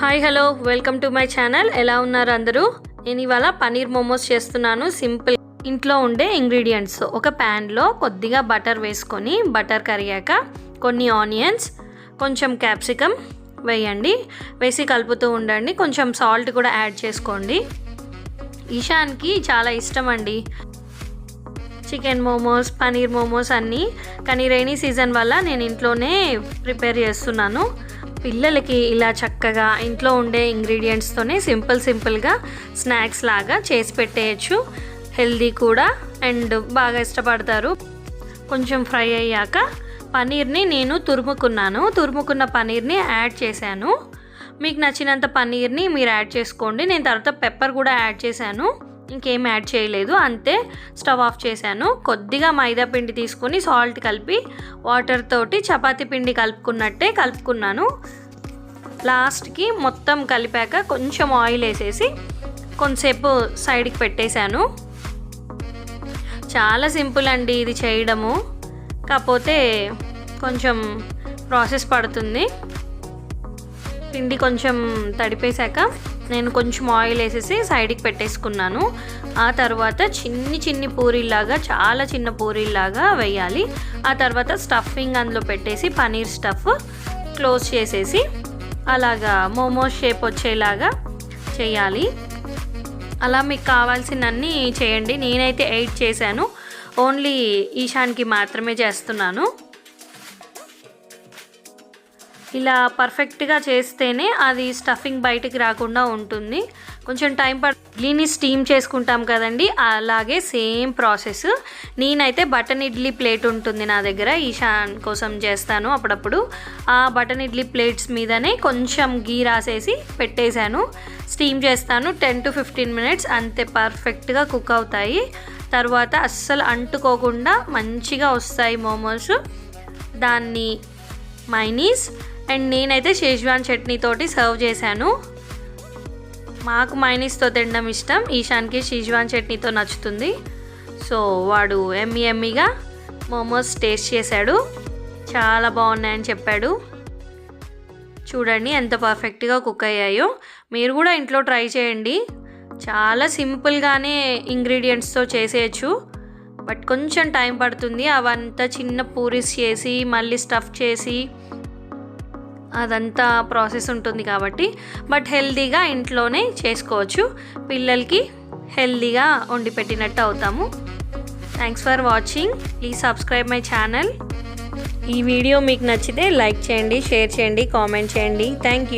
Hi hello welcome to my channel. ఎలా ఉన్నారు అందరూ? నేను ఇవాళ పన్నీర్ మోమోస్ చేస్తున్నాను. సింపుల్ ఇంట్లో ఉండే ఇంగ్రీడియంట్స్. ఒక ప్యాన్లో కొద్దిగా బటర్ వేసుకొని, బటర్ కరిగాక కొన్ని ఆనియన్స్, కొంచెం క్యాప్సికమ్ వేయండి. వేసి కలుపుతూ ఉండండి. కొంచెం సాల్ట్ కూడా యాడ్ చేసుకోండి. ఈశాన్కి చాలా ఇష్టం అండి చికెన్ మోమోస్, పన్నీర్ మోమోస్ అన్నీ. కానీ రైనీ సీజన్ వల్ల నేను ఇంట్లోనే ప్రిపేర్ చేస్తున్నాను. పిల్లలకి ఇలా చక్కగా ఇంట్లో ఉండే ఇంగ్రీడియంట్స్తోనే సింపుల్గా స్నాక్స్ లాగా చేసి పెట్టేయచ్చు. హెల్దీ కూడా అండ్ బాగా ఇష్టపడతారు. కొంచెం ఫ్రై అయ్యాక పన్నీర్ని నేను తురుముకున్న పన్నీర్ని యాడ్ చేశాను. మీకు నచ్చినంత పన్నీర్ని మీరు యాడ్ చేసుకోండి. నేను తర్వాత పెప్పర్ కూడా యాడ్ చేశాను. ఇంకేం యాడ్ చేయలేదు, అంతే. స్టవ్ ఆఫ్ చేశాను. కొద్దిగా మైదా పిండి తీసుకొని సాల్ట్ కలిపి వాటర్ తోటి చపాతీ పిండి కలుపుకున్నట్టే కలుపుకున్నాను. లాస్ట్కి మొత్తం కలిపాక కొంచెం ఆయిల్ వేసేసి కొంతసేపు సైడ్కి పెట్టేశాను. చాలా సింపుల్ అండి ఇది చేయడము, కాకపోతే కొంచెం ప్రాసెస్ పడుతుంది. పిండి కొంచెం తడిపేశాక నేను కొంచెం ఆయిల్ వేసేసి సైడ్కి పెట్టేసుకున్నాను. ఆ తర్వాత చిన్ని పూరీలాగా, చాలా చిన్న పూరీలాగా వేయాలి. ఆ తర్వాత స్టఫింగ్ అందులో పెట్టేసి పన్నీర్ స్టఫ్ క్లోజ్ చేసేసి అలాగా మోమోస్ షేప్ వచ్చేలాగా చేయాలి. అలా మీకు కావాల్సినన్ని చేయండి. నేనైతే 8 చేశాను. ఓన్లీ ఈశాన్కి మాత్రమే చేస్తున్నాను. ఇలా పర్ఫెక్ట్గా చేస్తేనే అది స్టఫింగ్ బయటికి రాకుండా ఉంటుంది. కొంచెం టైం ఇడ్లీని స్టీమ్ చేసుకుంటాం కదండి, అలాగే సేమ్ ప్రాసెస్. నేనైతే బటన్ ఇడ్లీ ప్లేట్ ఉంటుంది నా దగ్గర, ఈశాన్ కోసం చేస్తాను అప్పుడప్పుడు. ఆ బటన్ ఇడ్లీ ప్లేట్స్ మీదనే కొంచెం గీ రాసేసి పెట్టేశాను. స్టీమ్ చేస్తాను 10 to 15 minutes, అంతే. పర్ఫెక్ట్గా కుక్ అవుతాయి. తర్వాత అస్సలు అంటుకోకుండా మంచిగా వస్తాయి మోమోస్. దాన్ని మైనీస్ అండ్ నేనైతే షేజ్వాన్ చట్నీతోటి సర్వ్ చేశాను. మాకు మైనీస్తో తినడం ఇష్టం, ఈశాన్కి షేజ్వాన్ చట్నీతో నచ్చుతుంది. సో వాడు ఎమ్మీగా మోమోస్ టేస్ట్ చేశాడు, చాలా బాగున్నాయని చెప్పాడు. చూడండి ఎంత పర్ఫెక్ట్గా కుక్ అయ్యాయో. మీరు కూడా ఇంట్లో ట్రై చేయండి. చాలా సింపుల్గానే ఇంగ్రీడియంట్స్తో చేసేయచ్చు, బట్ కొంచెం టైం పడుతుంది. అవంతా చిన్న పూరీస్ చేసి మళ్ళీ స్టఫ్ చేసి అదంతా ప్రాసెస్ ఉంటుంది కాబట్టి. బట్ హెల్తీగా ఇంట్లోనే చేసుకోవచ్చు. పిల్లలకి హెల్తీగా వండి పెట్టినట్టు అవుతాము. Thanks for watching. Please subscribe my channel. ఈ వీడియో మీకు నచ్చితే లైక్ చేయండి, షేర్ చేయండి, కామెంట్ చేయండి. Thank you.